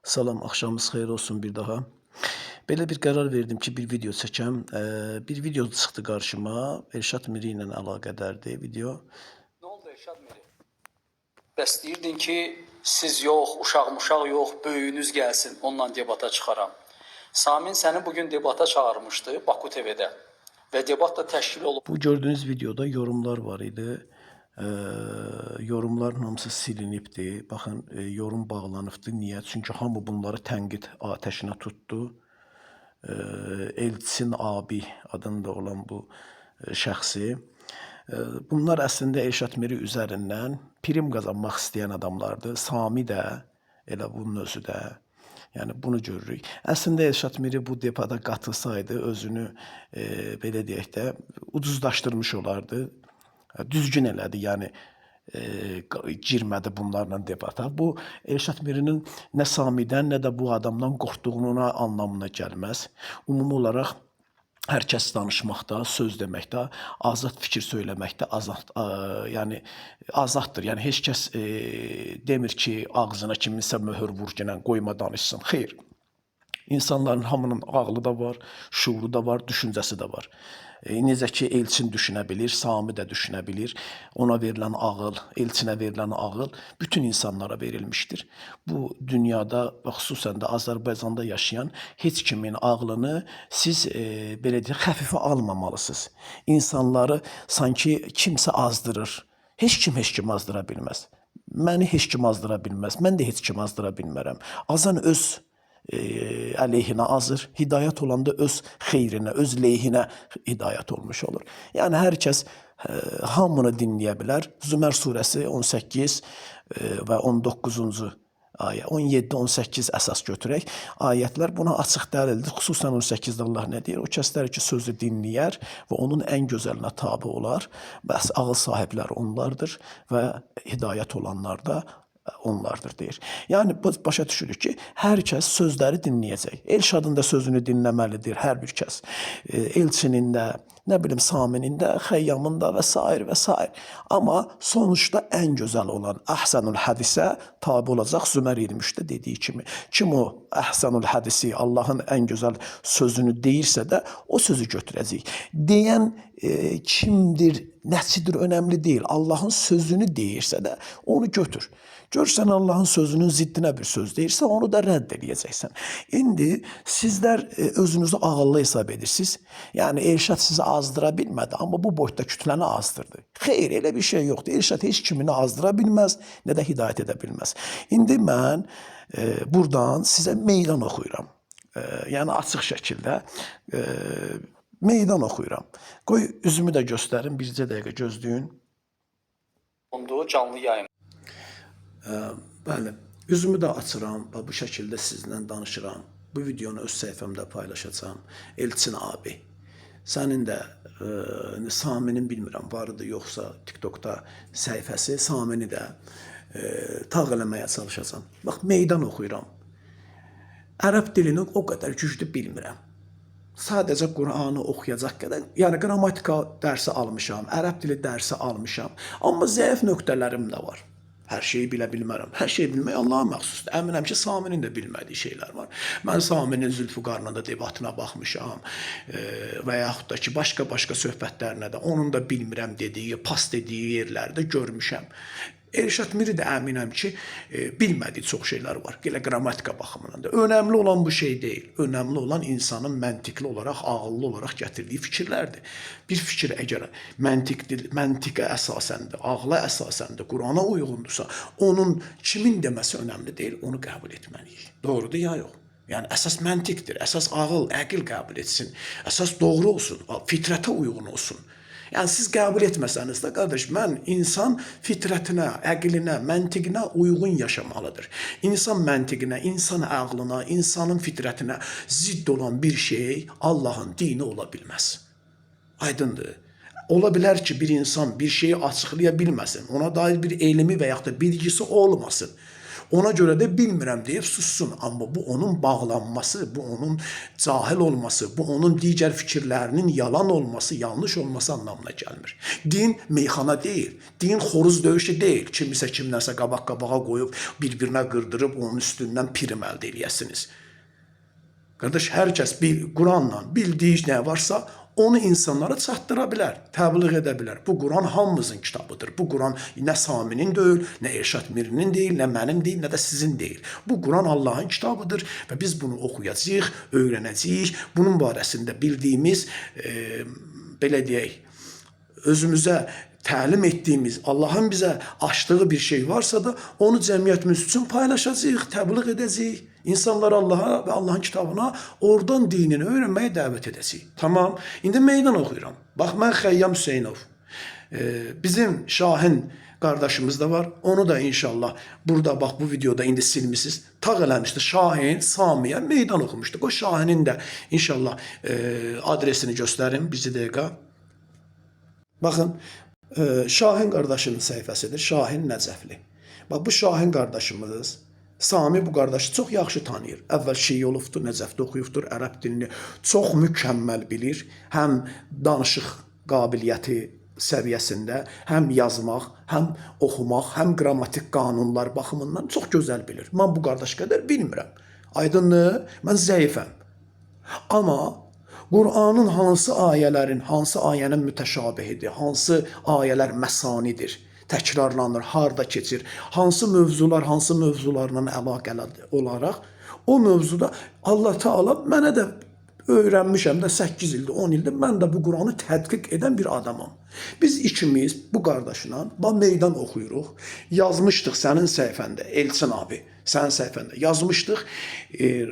Salam, axşamınız xeyir olsun bir daha. Belə bir qərar verdim ki, bir video çəkəm. Bir video çıxdı qarşıma. Elşad Miri ilə əlaqədardır video. Ne oldu Eşad Meri? Bəs deyirdin ki, siz yox, uşaq yox, böyüyünüz gəlsin, onunla debata çıxaram. Samin səni bugün debata çağırmışdı Baku TV-də və debat da təşkil olub. Bu gördüyünüz videoda yorumlar var idi. Yorumların hamısı silinibdi. Baxın, yorum bağlanıbdı. Niyə? Çünki hamı bunları tənqid atəşinə tutdu. Elçin abi adında olan bu şəxsi. Bunlar əslində Elşad Miri üzərindən prim qazanmaq istəyən adamlardır. Sami də, elə bunun özü də. Yəni bunu görürük. Əslində Elşad Miri bu debata qatılsaydı özünü belə deyək də ucuzlaşdırmış olardı. Düzgün elədi, yəni girmədi bunlarla debata. Bu Elşad Mirinin nə Samidən, nə də bu adamdan qorxduğuna anlamına gəlməz. Ümumi olaraq hər kəs danışmaqda, söz deməkdə, azad fikir söyləməkdə yəni azaddır. Yəni heç kəs demir ki, ağzına kiminsə möhür vur gələn qoyma danışsın. Xeyr. İnsanların hamının ağlı da var, şuuru da var, düşüncəsi də var. Necə ki, Elçin düşünə bilir, Sami də düşünə bilir. Ona verilən ağıl, Elçinə verilən ağıl bütün insanlara verilmişdir. Bu dünyada və xüsusən də Azərbaycanda yaşayan heç kimin ağlını siz belə deyək, xəfifə almamalısınız. İnsanları sanki kimsə azdırır. Heç kim azdıra bilməz. Məni heç kim azdıra bilməz. Mən də heç kim azdıra bilmərəm. Azan öz əleyhinə azır. Hidayət olanda öz xeyrinə, öz leyhinə hidayət olmuş olur. Yəni hər kəs hamını dinləyə bilər. Zümər surəsi 18 və 19-cu ayə, 17-18 əsas götürək. Ayətlər buna açıq dəlildir. Xüsusən 18-də Allah nə deyir? O kəslər ki, sözü dinləyər və onun ən gözəlinə tabi olar. Bəs ağıl sahibləri onlardır və hidayət olanlar da onlardır deyir. Yəni başa düşürük ki, hər kəs sözləri dinləyəcək. Elşadın da sözünü dinləməlidir hər bir kəs. Elçinin də, nə bilim Saminin də, Xəyyamın da və s. və s. Amma sonuçda ən gözəl olan əhsənül hədisə tabi olacaq Zümər 23-də dediyi kimi. Kim o əhsənül hədisi, Allahın ən gözəl sözünü deyirsə də o sözü götürəcək. Deyən kimdir, nəçidir önəmli deyil. Allahın sözünü deyirsə də onu götür. Görsən Allahın sözünün ziddinə bir söz deyirsə, onu da rədd edəcəksən. İndi sizlər özünüzü ağıllı hesab edirsiniz. Yəni Elşad sizi azdıra bilmədi, amma bu boyda kütləni azdırdı. Xeyr, elə bir şey yoxdur. Elşad heç kimini azdıra bilməz, nə də hidayət edə bilməz. İndi mən buradan sizə meydan oxuyuram. Yəni açıq şəkildə meydan oxuyuram. Qoy üzümü də göstərin, bircə dəqiqə gözləyin. Canlı yayım. Bəli, üzümü də açıram və bu şəkildə sizinlə danışıram. Bu videonu öz səhifəmdə paylaşacağam. Elçin abi, sənin də Saminin bilmirəm, vardı yoxsa TikTokda səhifəsi, Samini də tağ eləməyə çalışacağam. Bax, meydan oxuyuram. Ərəb dilini o qədər güclü bilmirəm. Sadəcə Qur'anı oxuyacaq qədər, yəni qrammatika dərsi almışam, ərəb dili dərsi almışam. Amma zəif nöqtələrim də var. Hər şeyi bilə bilmərəm. Hər şeyi bilmək Allaha məxsusdur. Əminəm ki, Saminin də bilmədiyi şeylər var. Mən Saminin Zülfüqarla da debatına baxmışam və yaxud da ki, başqa söhbətlərinə də onun da bilmirəm dediyi, pas dediyi yerlərdə görmüşəm. Elşad Miri də əminəm ki, bilmədiyi çox şeylər var. Elə qrammatika baxımından da. Önəmli olan bu şey deyil. Önəmli olan insanın məntiqli olaraq, ağıllı olaraq gətirdiyi fikirlərdir. Bir fikir əgər məntiqə əsasəndir, ağla əsasəndir, Qurana uyğundursa, onun kimin deməsi önəmli deyil, onu qəbul etməliyik. Doğrudur ya yox? Yəni əsas məntiqdir, əsas ağıl, əqil qəbul etsin, əsas doğru olsun, fitrətə uyğun olsun. Yəni siz qəbul etməsəniz də, qardaş, insan fitrətinə, əqlinə, məntiqinə uyğun yaşamalıdır. İnsan məntiqinə, insan ağlına, insanın fitrətinə zidd olan bir şey Allahın dini ola bilməz. Aydındır. Ola bilər ki, bir insan bir şeyi açıqlaya bilməsin, ona dair bir elmi və yaxud da bilgisi olmasın. Ona görə də bilmirəm deyib sussun. Amma bu onun bağlanması, bu onun cahil olması, bu onun digər fikirlərinin yalan olması, yanlış olması anlamına gəlmir. Din meyxana deyil, din xoruz döyüşü deyil. Kimisə kimlərsə qabaq-qabağa qoyub, bir-birinə qırdırıb onun üstündən prim əldə eləyəsiniz. Qardaş, hər kəs Quranla bildiyi nə varsa onu insanlara çatdıra bilər, təbliğ edə bilər. Bu Quran hamımızın kitabıdır. Bu Quran nə Saminin deyil, nə Elşad Mirinin deyil, nə mənim deyil, nə də sizin deyil. Bu Quran Allahın kitabıdır və biz bunu oxuyacağıq, öyrənəcəyik. Bunun barəsində bildiyimiz, belə deyək, özümüzə təlim etdiyimiz, Allahın bizə açdığı bir şey varsa da onu cəmiyyətimiz üçün paylaşacağıq, təbliğ edəcəyik. İnsanlar Allaha və Allahın kitabına oradan dinini öyrənməyə dəvət edəcəyik. Tamam, indi meydan oxuyuram. Bax, mən Xəyyam Hüseynov. Bizim Şahin qardaşımız da var. Onu da inşallah burada, bax, bu videoda indi silmişsiniz. Tağ eləmişdi. Şahin, Samiyə meydan oxumuşduq. O Şahinin də inşallah adresini göstərim. Bir dəqiqə. Baxın, Şahin qardaşının səhifəsidir. Şahin Nəcəfli. Bax, bu Şahin qardaşımız, Sami bu qardaşı çox yaxşı tanıyır. Əvvəl Şii olubdur, Nəcəfdə oxuyubdur, ərəb dilini çox mükəmməl bilir. Həm danışıq qabiliyyəti səviyyəsində, həm yazmaq, həm oxumaq, həm qrammatik qanunlar baxımından çox gözəl bilir. Mən bu qardaş qədər bilmirəm. Aydındır? Mən zəifəm. Amma Qur'anın hansı ayələrin, hansı ayənin mütəşabihidir, hansı ayələr məsanidir, təkrarlanır, harda keçir, hansı mövzularla əlaqəli olaraq o mövzuda Allah Teala mənə də öyrənmişəm də 8 ildir, 10 ildir, mən də bu Qur'anı tədqiq edən bir adamam. Biz ikimiz bu qardaşla meydan oxuyuruq. Yazmışdıq sənin səhifəndə, Elçin abi, sənin səhifəndə yazmışdıq.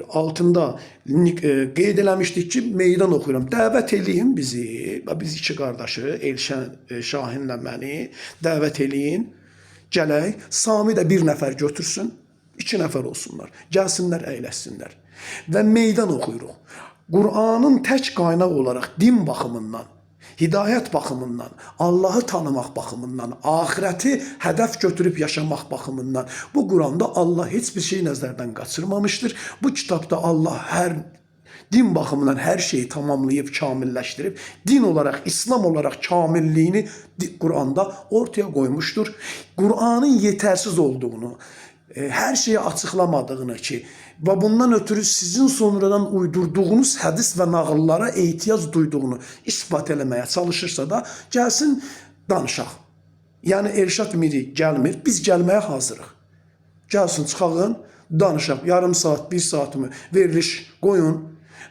Altında qeyd eləmişdik ki, meydan oxuyuram. Dəvət eləyin bizi, biz iki qardaşı, Elşən Şahinlə məni dəvət eləyin. Gələk, Sami də bir nəfər götürsün, 2 nəfər olsunlar. Gəlsinlər, əyləşsinlər. Və meydan oxuyuruq. Qur'anın tək qaynaq olaraq din baxımından, hidayət baxımından, Allahı tanımaq baxımından, ahirəti hədəf götürüb yaşamaq baxımından bu Quranda Allah heç bir şey nəzərdən qaçırmamışdır. Bu kitabda Allah hər din baxımından hər şeyi tamamlayıb, kamilləşdirib, din olaraq, İslam olaraq kamilliyini Quranda ortaya qoymuşdur. Qur'anın yetərsiz olduğunu, hər şeyi açıqlamadığını ki, və bundan ötürü sizin sonradan uydurduğunuz hədis və nağıllara ehtiyac duyduğunu ispat eləməyə çalışırsa da gəlsin danışaq. Yəni Elşad Miri gəlmir, biz gəlməyə hazırıq. Gəlsin, çıxağın, danışaq. Yarım saat, 1 saatımı veriliş qoyun,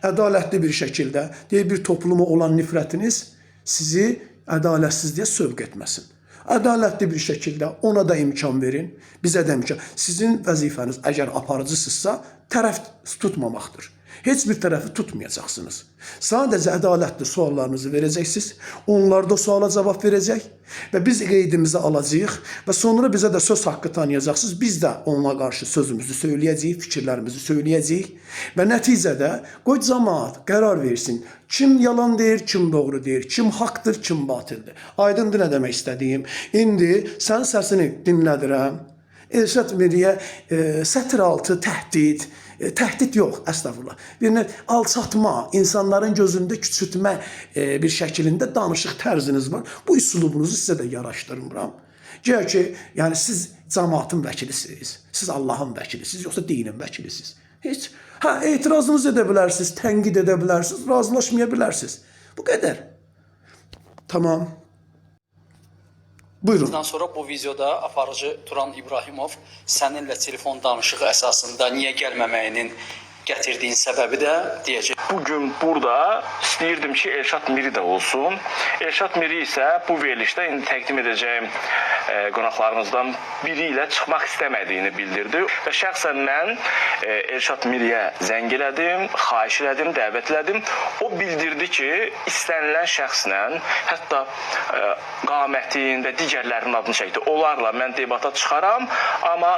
ədalətli bir şəkildə, deyək, bir topluma olan nifrətiniz sizi ədalətsizliyə sövq etməsin. Ədalətli bir şəkildə ona da imkan verin, bizə də imkan. Sizin vəzifəniz əgər aparıcısınızsa, tərəf tutmamaqdır. Heç bir tərəfi tutmayacaqsınız. Sadəcə ədalətli suallarınızı verəcəksiniz, onlar da suala cavab verəcək və biz qeydimizi alacağıq və sonra bizə də söz haqqı tanıyacaqsınız. Biz də ona qarşı sözümüzü söyləyəcəyik, fikirlərimizi söyləyəcəyik və nəticədə qoy cəmaət qərar versin. Kim yalan deyir, kim doğru deyir, kim haqdır, kim batildir. Aydındır nə demək istədiyim. İndi sənin səsini dinlədirəm. Elşad Miriyə sətr altı təhdid, təhdid yox, əstəğfurullah. Bir alçatma, insanların gözündə küçültmə bir şəklində danışıq tərziniz var. Bu üsulubunuzu sizə də yaraşdırmıram. Gəl ki, yəni siz cəmaatın vəkilisiniz, siz Allahın vəkilisiniz, yoxsa dinin vəkilisiniz. Heç, etirazınız edə bilərsiniz, tənqid edə bilərsiniz, razılaşmaya bilərsiniz. Bu qədər. Tamam. Buyurun. Bundan sonra bu videoda aparıcı Turan İbrahimov səninlə telefon danışığı əsasında niyə gəlməməyinin gətirdiyin səbəbi də deyəcək. Bugün burada istəyirdim ki, Elşad Miri də olsun. Elşad Miri isə bu verilişdə indi təqdim edəcəyim qonaqlarımızdan biri ilə çıxmaq istəmədiyini bildirdi. Və şəxsən mən Elşad Miriyə zəng elədim, xahiş elədim, dəvət elədim. O bildirdi ki, istənilən şəxslə, hətta qamətin və digərlərinin adını çəkdi. Onlarla mən debata çıxaram, amma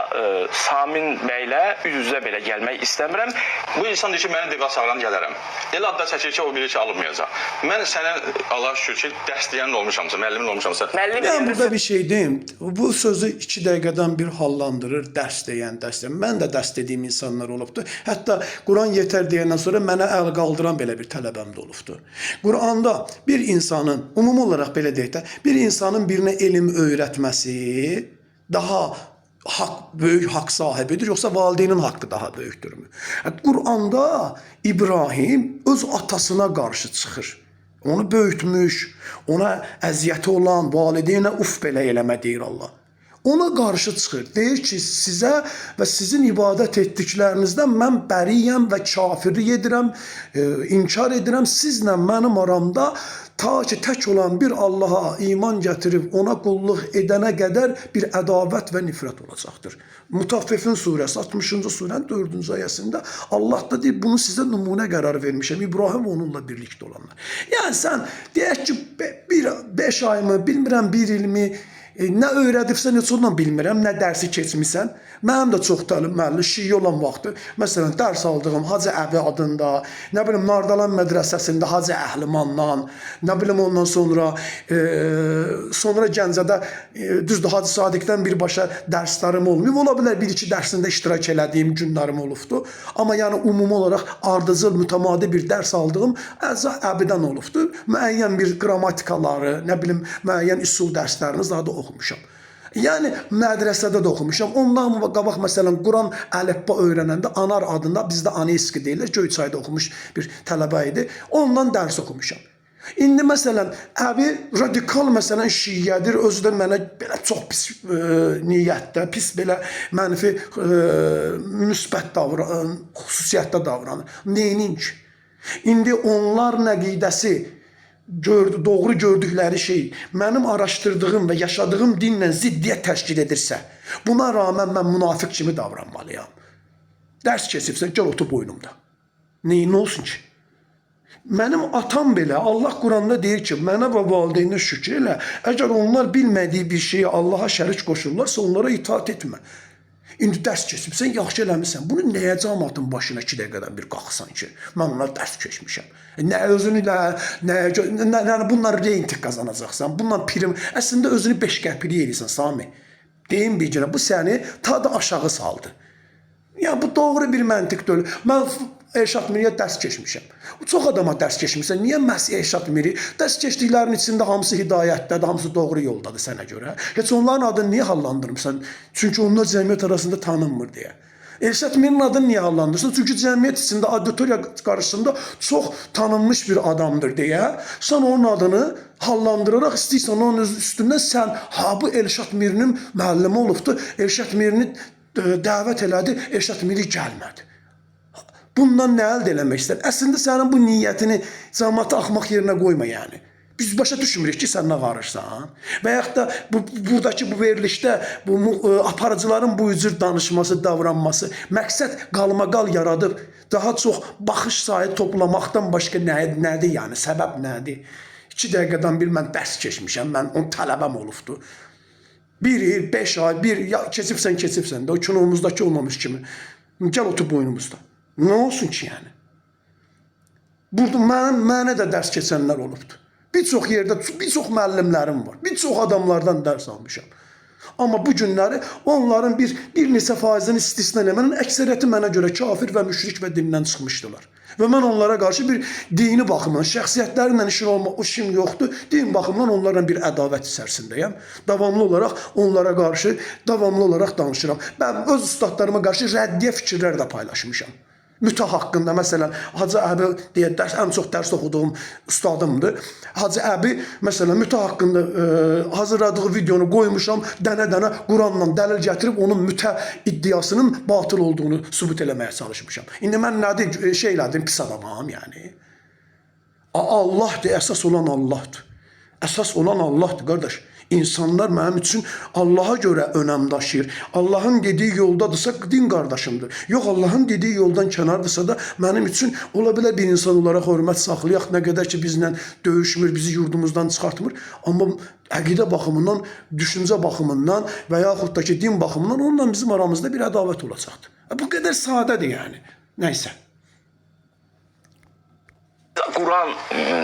Samin bəylə üz-üzə belə gəlmək istəmirəm. Bu insan deyir ki, məni deqal çağıran gələrəm. Elə adda çəkir ki, o bilir ki, alınmayacaq. Mən sənə Allah şükür ki, dəstəyən olmuşamsa, müəllimin olmuşamsa. Ben burada bir şey deyim. Bu sözü 2 dəqiqədən bir hallandırır. Dərs deyən, dərs deyən. Mən də dərs dediyim insanlar olubdu. Hətta Quran yetər deyəndən sonra mənə əl qaldıran belə bir tələbəm də olubdu. Quranda bir insanın, ümumi olaraq belə deyək də, bir insanın birinə elm öyrətməsi daha böyük hak sahibidir, yoksa valideynin hakkı daha böyükdürmü? Quranda İbrahim öz atasına karşı çıxır. Onu böyütmüş, ona əziyyəti olan valideynə uf belə eləmə deyir Allah. Ona qarşı çıxır. Deyir ki, sizə və sizin ibadət etdiklərinizdən mən bəriyəm və kafirlik edirəm, inkar edirəm. Sizlə mənim aramda ta ki tək olan bir Allaha iman gətirib ona qulluq edənə qədər bir ədavət və nifrət olacaqdır. Mutaffifin surəsi 60-cı surənin 4-cü ayəsində Allah da deyir, bunu sizə nümunə qərar vermişəm. İbrahim onunla birlikdə olanlar. Yəni sən deyək ki, 5 ay mı, bilmirəm 1 il mi, nə öyrədibsən, heç ondan bilmirəm, nə dərsi keçmişsən. Mənim də çox təlim-məlli, şiyi olan vaxtı, məsələn, dərs aldığım Hacı Əbi adında, nə bilim, Nardalan mədrəsəsində Hacı Əhlimandan, nə bilim, ondan sonra Gəncədə, düzdür, Hacı Sadiqdən birbaşa dərslərim olmayıb. Ola bilər, 1-2 dərsində iştirak elədiyim günlərim olubdu. Amma yəni, umumi olaraq ardıcıl, mütəmadi bir dərs aldığım Hacı Əbidən olubdu. Müəyyən bir qrammatikaları, nə bilim, müəyyən üsul dərslərini zaten oxumuşam. Yəni mədrəsədə də oxumuşam. Ondan qabaq məsələn Quran əlifba öyrənəndə Anar adında, bizdə Aneski deyirlər, Göyçayda oxumuş bir tələbə idi. Ondan dərs oxumuşam. İndi məsələn Əbi radikal məsələn şiyyədir, özü də mənə belə çox pis niyyətdə, pis belə mənfi müsbət xüsusiyyətdə davranır. Neyinin ki? İndi onlar nəqidəsi doğru gördükləri şey mənim araşdırdığım və yaşadığım dinlə ziddiyyət təşkil edirsə, buna rağmen mən münafiq kimi davranmalıyam. Dərs keçibsən, gəl otur boynumda. Neyin olsun ki? Mənim atam belə, Allah Quranda deyir ki, mənə və valideynə şükür elə, əgər onlar bilmədiyi bir şeyi Allaha şərik qoşurlarsa, onlara itaat etmə. İndi dərs keçibsən, yaxşı eləmirsən. Bunu nəyə cəmaatın başına 2 dəqiqədən bir qalxsan ki, mən onlar dərs keçmişəm. Nə özünü ilə, bunlar reyting qazanacaqsan, bunlar prim, əslində özünü 5 qəpiri eləyirsən, Sami. Deyim bir günə, bu səni ta da aşağı saldı. Yəni, bu doğru bir məntiq deyil. Mən Elşad Miriyə dərs keçmişəm. Çox adama dərs keçmişsən. Niyə məhz Elşad Miri? Dərs keçdiklərinin içində hamısı hidayətdədir, hamısı doğru yoldadır sənə görə. Heç onların adını niyə hallandırmısan? Çünki onlar cəmiyyət arasında tanınmır deyə. Elşad Mirinin adını niyə hallandırırsan? Çünki cəmiyyət içində, auditoriya qarşısında çox tanınmış bir adamdır deyə. Sən onun adını hallandıraraq istəyirsən onun üstündən sən, ha bu Elşad Mirinin müəllimi olubdur, Elşad Mirini dəvət elədi, Elşad Miri gəlmədi. Bundan nə əldə eləmək istər? Əslində sənin bu niyyətini cəmaatı axmaq yerinə qoyma yəni. Biz başa düşmürük ki, sən nə qarırsan. Və yaxud da buradakı bu verilişdə aparıcıların bu cür danışması, davranması, məqsəd qalmaqal yaradıb, daha çox baxış sayı toplamaqdan başqa nədir yəni, səbəb nədir? 2 dəqiqədən bir mən dərs keçmişəm, mən onun tələbəm olubdu. 1 il, 5 ay, keçibsən də, o kinomumuzdakı olmamış kimi. Gəl otur boynumuzda. Nə olsun ki yəni? Burada mənə də dərs keçənlər olubdur. Bir çox yerdə, bir çox müəllimlərim var. Bir çox adamlardan dərs almışam. Amma bu günləri onların bir neçə faizini istisna eləmənin əksəriyyəti mənə görə kafir və müşrik və dindən çıxmışdılar. Və mən onlara qarşı bir dini baxımdan, şəxsiyyətlərindən işim yoxdur, din baxımdan onlarla bir ədavət içərisindəyəm. Davamlı olaraq onlara qarşı, davamlı olaraq danışıram. Mən öz ustadlarıma qarşı rəddiyə fikirlər də paylaşmışam. Mütə haqqında, məsələn, Hacı Əbi deyə ən çox dərs oxuduğum ustadımdır. Hacı Əbi, məsələn, mütə haqqında hazırladığı videonu qoymuşam, dənə-dənə Quranla dəlil gətirib onun mütə iddiasının batıl olduğunu sübut eləməyə çalışmışam. İndi mən nədir, şey elədim, pis adamam yəni. Allahdır, əsas olan Allahdır. Əsas olan Allahdır, qardaş. İnsanlar mənim üçün Allaha görə önəm daşıyır. Allahın dediği yoldadırsa din qardaşımdır. Yox, Allahın dediği yoldan kənardırsa da mənim üçün ola bilər bir insan olaraq hörmət saxlayaq, nə qədər ki bizlə döyüşmür, bizi yurdumuzdan çıxartmır. Amma əqidə baxımından, düşüncə baxımından və yaxud da ki din baxımından onunla bizim aramızda bir ədavət olacaqdır. Bu qədər sadədir yəni. Nəysə. Quran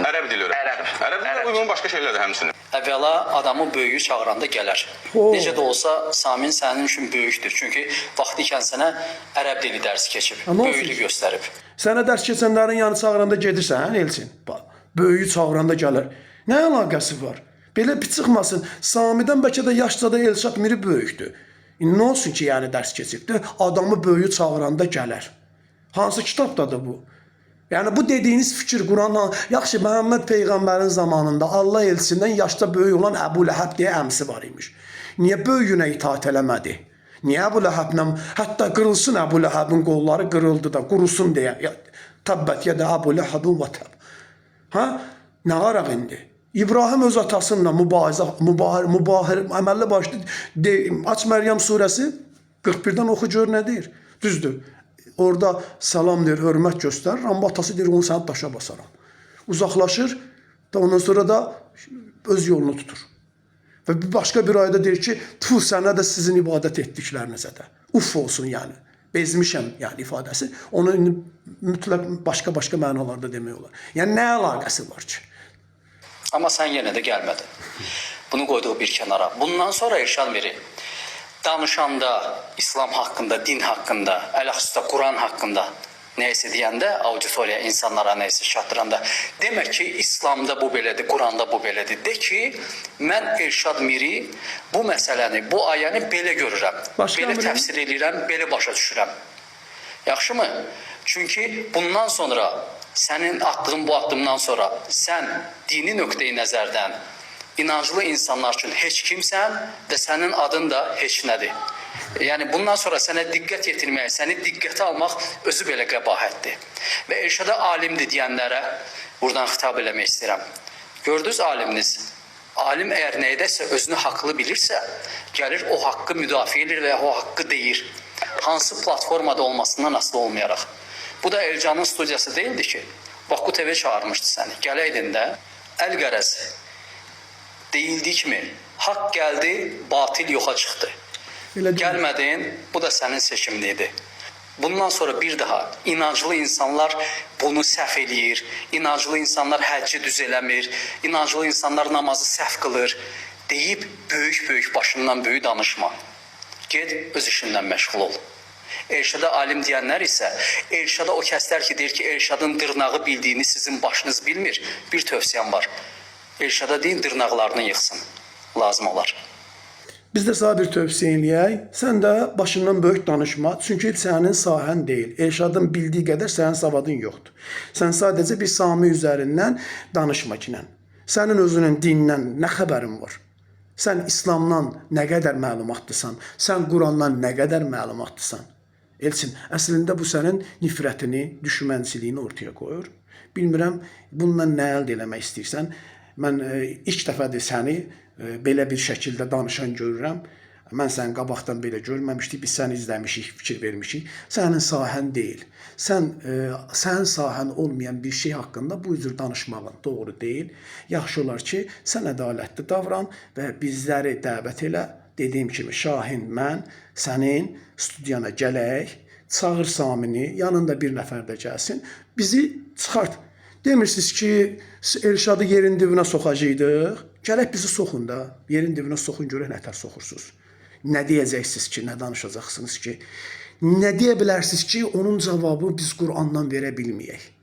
Ərəb dili öyrənir. Ərəb dilinə uyğun başqa şeylər də həmçinin. Əvvəla adamı böyüyü çağıranda gələr. Necə də olsa Samin sənin üçün böyükdür. Çünki vaxtı ikən sənə ərəb dili dərsi keçib, böyüklük göstərib. Sənə dərs keçənlərin yanı çağıranda gedirsən, Elçin. Bax, böyüyü çağıranda gəlir. Nə əlaqəsi var? Belə çıxmasın. Samidən bəlkə də yaşca da Elşad Miri böyükdür. Nə olsun ki, yəni dərs keçibdir, adamı böyüyü çağıranda gələr. Hansı kitabdadır bu? Yəni bu dediyiniz fikir Quranla, yaxşı Məhəmməd Peyğəmbərin zamanında Allah elçisindən yaşda böyük olan Əbu Ləhəb deyə əmsi var imiş. Niyə böyüyünə itaat eləmədi? Niyə Əbu Ləhəblə, hətta qırılsın Əbu Ləhəbin qolları qırıldı da, qurusun deyə. Təbbət yədə Əbu Ləhəbin və təb. Ha? Nə qaraq indi? İbrahim öz atasıyla mübahir əməlli başlı. Aç Məryəm surəsi 41-dən oxu gör nə deyir? Düzdür. Orada salam deyir, hörmət göstərir. Amma atası deyir, onu səni daşa basaram. Uzaqlaşır da ondan sonra da öz yolunu tutur. Və başqa bir ayda deyir ki, tüf sənə də sizin ibadət etdiklərinizə də. Uf olsun yəni. Bezmişəm yəni ifadəsi. Onu mütləq başqa mənalarda demək olar. Yəni nə əlaqəsi var ki? Amma sən yenə də gəlmədin. Bunu qoyduq bir kənara. Bundan sonra İrşad Miri danışanda İslam haqqında, din haqqında, əlhəssələ Quran haqqında nəyəsə deyəndə, auditoriya insanlara nəyəsə çatdıranda, demək ki, İslamda bu belədir, Quranda bu belədir. De ki, mən İrşad Miri bu məsələni, bu ayəni belə görürəm, belə təfsir edirəm, belə başa düşürəm. Yaxşımı? Çünki bundan sonra, sənin attığın bu addımdan sonra sən dini nöqteyi nəzərdən inanclı insanlar üçün heç kimsən və sənin adın da heç nədir. Yəni bundan sonra sənə diqqət yetirmək, səni diqqətə almaq özü belə qəbahətdir. Və Elşada alimdir deyənlərə buradan xitab eləmək istəyirəm. Gördünüz aliminiz? Alim əgər nəyədəsə özünü haqlı bilirsə, gəlir o haqqı müdafiə edir və o haqqı deyir. Hansı platformada olmasından asılı olmayaraq. Bu da Elcanın studiyası değildi ki. Baku TV çağırmışdı səni. Gələydin də əl qərəz. Deyildi kimi haqq gəldi, batil yoxa çıxdı. Gəlmədin, bu da sənin seçimliydi. Bundan sonra bir daha inanclı insanlar bunu səhv eləyir, inanclı insanlar həcci düz eləmir, inanclı insanlar namazı səhv qılır deyib böyük başından böyük danışma. Ged öz işindən məşğul ol. Elşada alim deyənlər isə, Elşada o kəslər ki, deyir ki, Elşadın dırnağı bildiyini sizin başınız bilmir. Bir tövsiyəm var. Elşada deyin, dırnaqlarını yıxsın. Lazım olar. Biz də sana bir tövsiyə eləyək. Sən də başından böyük danışma. Çünki sənin sahən deyil. Elşadın bildiyi qədər sənin savadın yoxdur. Sən sadəcə bir Sami üzərindən danışma ki. Sənin özünün dindən nə xəbərin var? Sən İslamdan nə qədər məlumatlısan? Sən Qurandan nə qədər məlumatlısan? Elçin, əslində bu sənin nifrətini, düşmənçiliyini ortaya qoyur. Bilmirəm, bununla nə əldə eləmək istəyirsən. Mən ilk dəfədir səni belə bir şəkildə danışan görürəm. Mən səni qabaqdan belə görməmişdik, biz səni izləmişik, fikir vermişik. Sənin sahən deyil. Sənin sahən olmayan bir şey haqqında bu cür danışmağın doğru deyil. Yaxşı olar ki, sən ədalətli davran və bizləri dəvət elə. Dediyim kimi, Şahin, mən sənin studiyana gələk, çağır Samini, yanında bir nəfər də gəlsin, bizi çıxart. Demirsiniz ki, Elşadı yerin dibinə soxacaqdıq. Gələk bizi soxun da, yerin dibinə soxun, görək nətər soxursunuz. Nə deyəcəksiniz ki, nə danışacaqsınız ki? Nə deyə bilərsiniz ki, onun cavabı biz Qurandan verə bilməyək.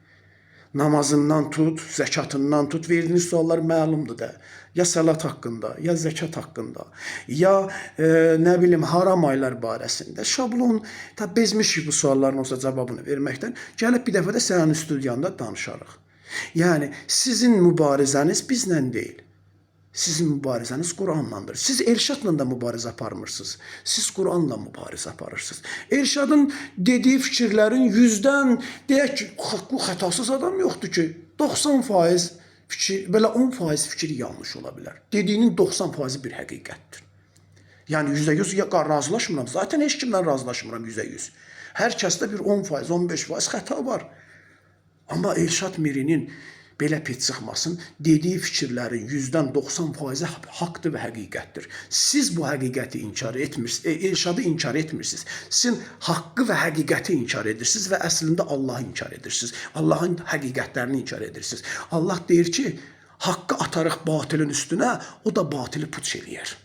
Namazından tut, zəkatından tut, verdiyiniz suallar məlumdur da. Ya salat haqqında, ya zəkat haqqında, ya nə bilim haram aylar barəsində. Şablon, bezmişik bu sualların olsa cavabını verməkdən. Gəlib bir dəfə də sənin studiyanda danışarıq. Yəni, sizin mübarizəniz bizlə deyil. Sizin mübarizəniz Quranlandır. Siz Elşadla da mübarizə aparmırsınız. Siz Quranla mübarizə aparırsınız. Elşadın dediyi fikirlərin 100-dən, deyək ki, xətasız adam yoxdur ki, 90% fikir, belə 10% fikri yanlış ola bilər. Dediyinin 90% bir həqiqətdir. Yəni, %100 razılaşmıram. Zaten heç kimdən razılaşmıram %100. Hər kəsdə bir 10%, 15% xəta var. Amma Elşad Mirinin belə pis çıxmasın, dediyi fikirlərin 90% haqdır və həqiqətdir. Siz bu həqiqəti inkar etmirsiniz, Elşadı inkar etmirsiniz. Siz haqqı və həqiqəti inkar edirsiniz və əslində Allahı inkar edirsiniz. Allahın həqiqətlərini inkar edirsiniz. Allah deyir ki, haqqı atarıq batilin üstünə, o da batili puç eləyər.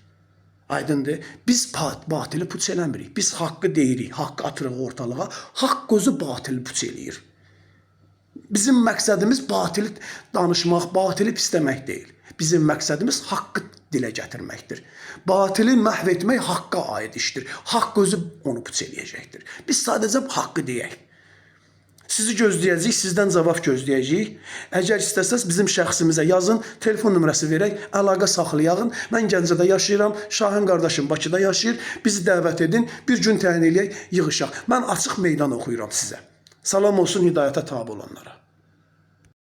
Aydındır. Biz batili puç eləmirik. Biz haqqı deyirik, haqqı atırıq ortalığa. Haqq özü batili puç eləyir. Bizim məqsədimiz batili danışmaq, batili pisləmək deyil. Bizim məqsədimiz haqqı dilə gətirməkdir. Batili məhv etmək haqqa aid işdir. Haqq özü onu puç eləyəcəkdir. Biz sadəcə haqqı deyək. Sizi gözləyəcəyik, sizdən cavab gözləyəcəyik. Əgər istəsəz bizim şəxsimizə yazın, telefon nömrəsi verək, əlaqə saxlayağın. Mən Gəncədə yaşayıram, Şahin qardaşım Bakıda yaşayır. Bizi dəvət edin, bir gün təyin eləyək, yığışaq. Mən açıq meydan oxuyuram sizə. Salam olsun hidayətə tabi olanlara.